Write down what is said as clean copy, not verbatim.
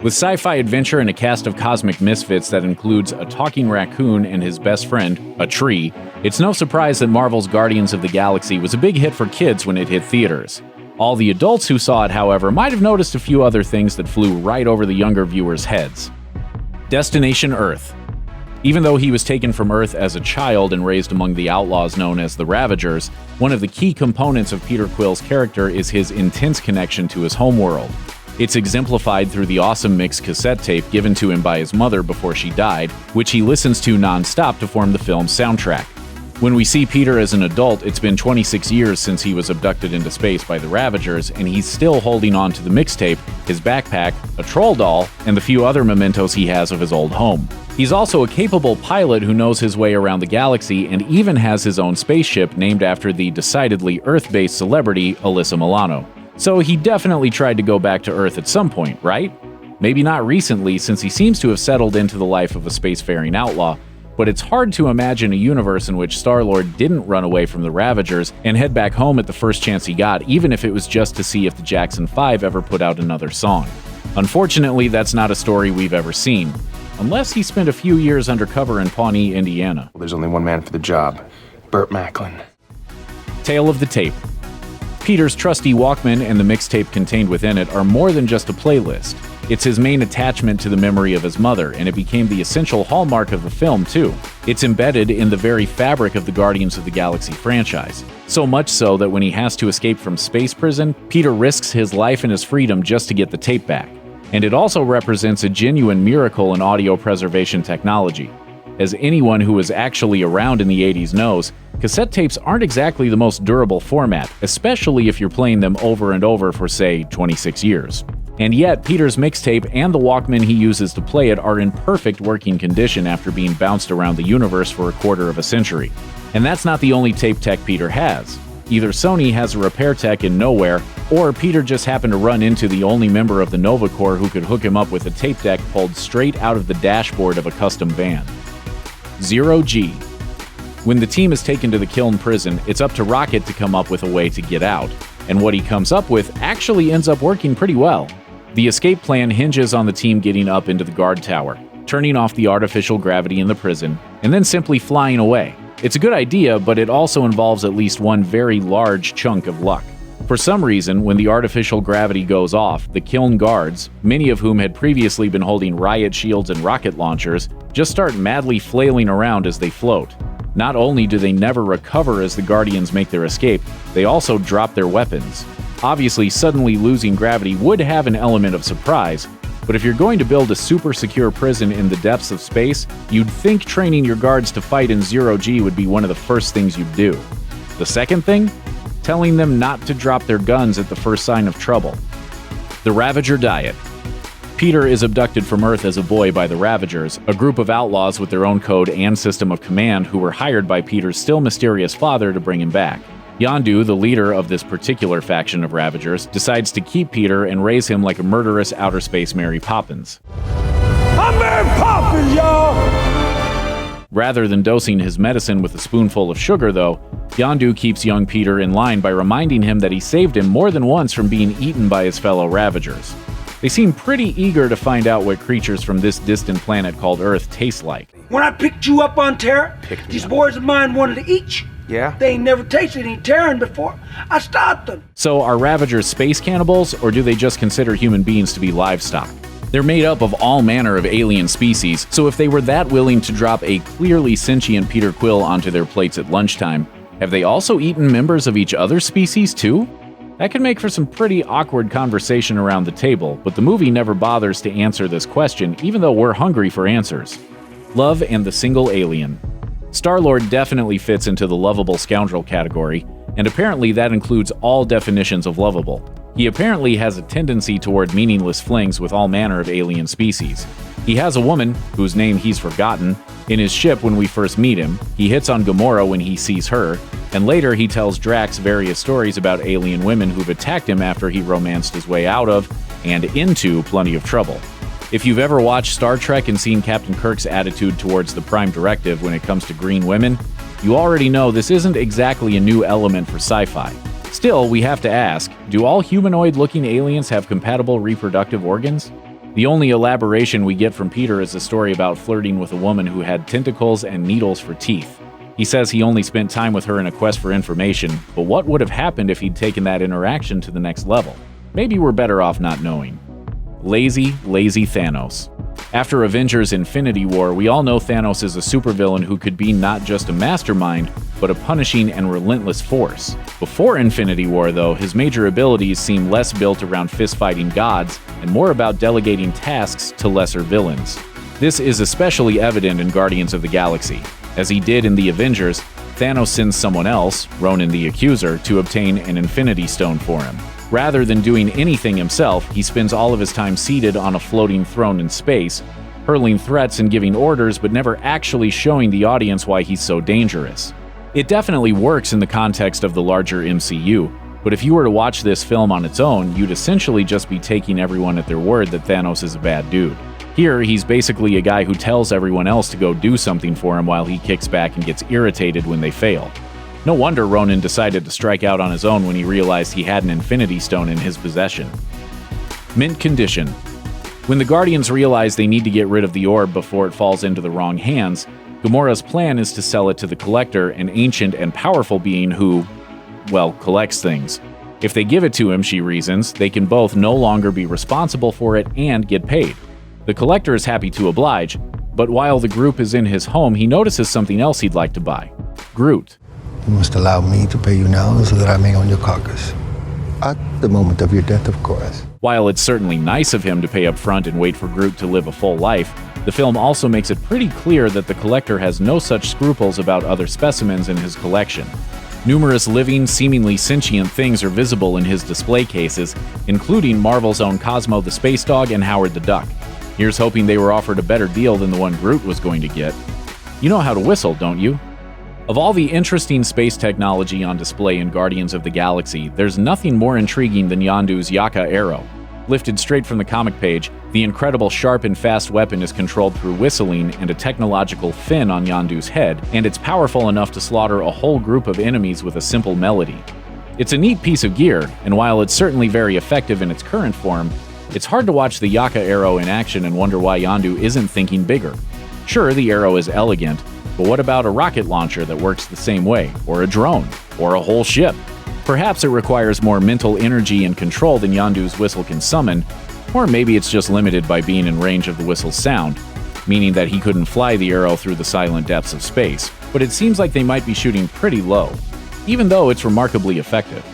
With sci-fi adventure and a cast of cosmic misfits that includes a talking raccoon and his best friend, a tree, it's no surprise that Marvel's Guardians of the Galaxy was a big hit for kids when it hit theaters. All the adults who saw it, however, might have noticed a few other things that flew right over the younger viewers' heads. Destination Earth. Even though he was taken from Earth as a child and raised among the outlaws known as the Ravagers, one of the key components of Peter Quill's character is his intense connection to his homeworld. It's exemplified through the awesome mixed cassette tape given to him by his mother before she died, which he listens to non-stop to form the film's soundtrack. When we see Peter as an adult, it's been 26 years since he was abducted into space by the Ravagers, and he's still holding on to the mixtape, his backpack, a troll doll, and the few other mementos he has of his old home. He's also a capable pilot who knows his way around the galaxy and even has his own spaceship named after the decidedly Earth-based celebrity Alyssa Milano. So he definitely tried to go back to Earth at some point, right? Maybe not recently, since he seems to have settled into the life of a spacefaring outlaw, but it's hard to imagine a universe in which Star-Lord didn't run away from the Ravagers and head back home at the first chance he got, even if it was just to see if the Jackson 5 ever put out another song. Unfortunately, that's not a story we've ever seen, unless he spent a few years undercover in Pawnee, Indiana. There's only one man for the job, Burt Macklin. Tale of the Tape. Peter's trusty Walkman and the mixtape contained within it are more than just a playlist. It's his main attachment to the memory of his mother, and it became the essential hallmark of the film, too. It's embedded in the very fabric of the Guardians of the Galaxy franchise. So much so that when he has to escape from space prison, Peter risks his life and his freedom just to get the tape back. And it also represents a genuine miracle in audio preservation technology. As anyone who was actually around in the 80s knows, cassette tapes aren't exactly the most durable format, especially if you're playing them over and over for, say, 26 years. And yet, Peter's mixtape and the Walkman he uses to play it are in perfect working condition after being bounced around the universe for a quarter of a century. And that's not the only tape tech Peter has. Either Sony has a repair tech in nowhere, or Peter just happened to run into the only member of the Nova Corps who could hook him up with a tape deck pulled straight out of the dashboard of a custom van. Zero G. When the team is taken to the Kiln prison, it's up to Rocket to come up with a way to get out. And what he comes up with actually ends up working pretty well. The escape plan hinges on the team getting up into the guard tower, turning off the artificial gravity in the prison, and then simply flying away. It's a good idea, but it also involves at least one very large chunk of luck. For some reason, when the artificial gravity goes off, the Kiln guards, many of whom had previously been holding riot shields and rocket launchers, just start madly flailing around as they float. Not only do they never recover as the Guardians make their escape, they also drop their weapons. Obviously, suddenly losing gravity would have an element of surprise, but if you're going to build a super secure prison in the depths of space, you'd think training your guards to fight in Zero G would be one of the first things you'd do. The second thing? Telling them not to drop their guns at the first sign of trouble. The Ravager Diet. Peter is abducted from Earth as a boy by the Ravagers, a group of outlaws with their own code and system of command who were hired by Peter's still mysterious father to bring him back. Yondu, the leader of this particular faction of Ravagers, decides to keep Peter and raise him like a murderous outer space Mary Poppins. I'm Mary Poppins, y'all! Rather than dosing his medicine with a spoonful of sugar, though, Yondu keeps young Peter in line by reminding him that he saved him more than once from being eaten by his fellow Ravagers. They seem pretty eager to find out what creatures from this distant planet called Earth taste like. When I picked you up on Terra, these boys of mine wanted to eat you. Yeah? They ain't never tasted any Terran before. I stopped them. So are Ravagers space cannibals, or do they just consider human beings to be livestock? They're made up of all manner of alien species, so if they were that willing to drop a clearly sentient Peter Quill onto their plates at lunchtime, have they also eaten members of each other's species too? That could make for some pretty awkward conversation around the table, but the movie never bothers to answer this question, even though we're hungry for answers. Love and the Single Alien. Star-Lord definitely fits into the lovable scoundrel category, and apparently that includes all definitions of lovable. He apparently has a tendency toward meaningless flings with all manner of alien species. He has a woman, whose name he's forgotten, in his ship when we first meet him. He hits on Gamora when he sees her, and later he tells Drax various stories about alien women who've attacked him after he romanced his way out of and into plenty of trouble. If you've ever watched Star Trek and seen Captain Kirk's attitude towards the Prime Directive when it comes to green women, you already know this isn't exactly a new element for sci-fi. Still, we have to ask, do all humanoid-looking aliens have compatible reproductive organs? The only elaboration we get from Peter is a story about flirting with a woman who had tentacles and needles for teeth. He says he only spent time with her in a quest for information, but what would have happened if he'd taken that interaction to the next level? Maybe we're better off not knowing. Lazy Thanos. After Avengers Infinity War, we all know Thanos is a supervillain who could be not just a mastermind, but a punishing and relentless force. Before Infinity War, though, his major abilities seem less built around fist-fighting gods and more about delegating tasks to lesser villains. This is especially evident in Guardians of the Galaxy. As he did in the Avengers, Thanos sends someone else, Ronan the Accuser, to obtain an Infinity Stone for him. Rather than doing anything himself, he spends all of his time seated on a floating throne in space, hurling threats and giving orders, but never actually showing the audience why he's so dangerous. It definitely works in the context of the larger MCU, but if you were to watch this film on its own, you'd essentially just be taking everyone at their word that Thanos is a bad dude. Here, he's basically a guy who tells everyone else to go do something for him while he kicks back and gets irritated when they fail. No wonder Ronan decided to strike out on his own when he realized he had an Infinity Stone in his possession. Mint condition. When the Guardians realize they need to get rid of the orb before it falls into the wrong hands, Gamora's plan is to sell it to the Collector, an ancient and powerful being who, well, collects things. If they give it to him, she reasons, they can both no longer be responsible for it and get paid. The Collector is happy to oblige, but while the group is in his home, he notices something else he'd like to buy. Groot. You must allow me to pay you now so that I may own your carcass. At the moment of your death, of course. While it's certainly nice of him to pay up front and wait for Groot to live a full life, the film also makes it pretty clear that the Collector has no such scruples about other specimens in his collection. Numerous living, seemingly sentient things are visible in his display cases, including Marvel's own Cosmo the Space Dog and Howard the Duck. Here's hoping they were offered a better deal than the one Groot was going to get. You know how to whistle, don't you? Of all the interesting space technology on display in Guardians of the Galaxy, there's nothing more intriguing than Yondu's Yaka arrow. Lifted straight from the comic page, the incredible sharp and fast weapon is controlled through whistling and a technological fin on Yondu's head, and it's powerful enough to slaughter a whole group of enemies with a simple melody. It's a neat piece of gear, and while it's certainly very effective in its current form, it's hard to watch the Yaka arrow in action and wonder why Yondu isn't thinking bigger. Sure, the arrow is elegant, but what about a rocket launcher that works the same way, or a drone, or a whole ship? Perhaps it requires more mental energy and control than Yondu's whistle can summon, or maybe it's just limited by being in range of the whistle's sound, meaning that he couldn't fly the arrow through the silent depths of space, but it seems like they might be shooting pretty low, even though it's remarkably effective.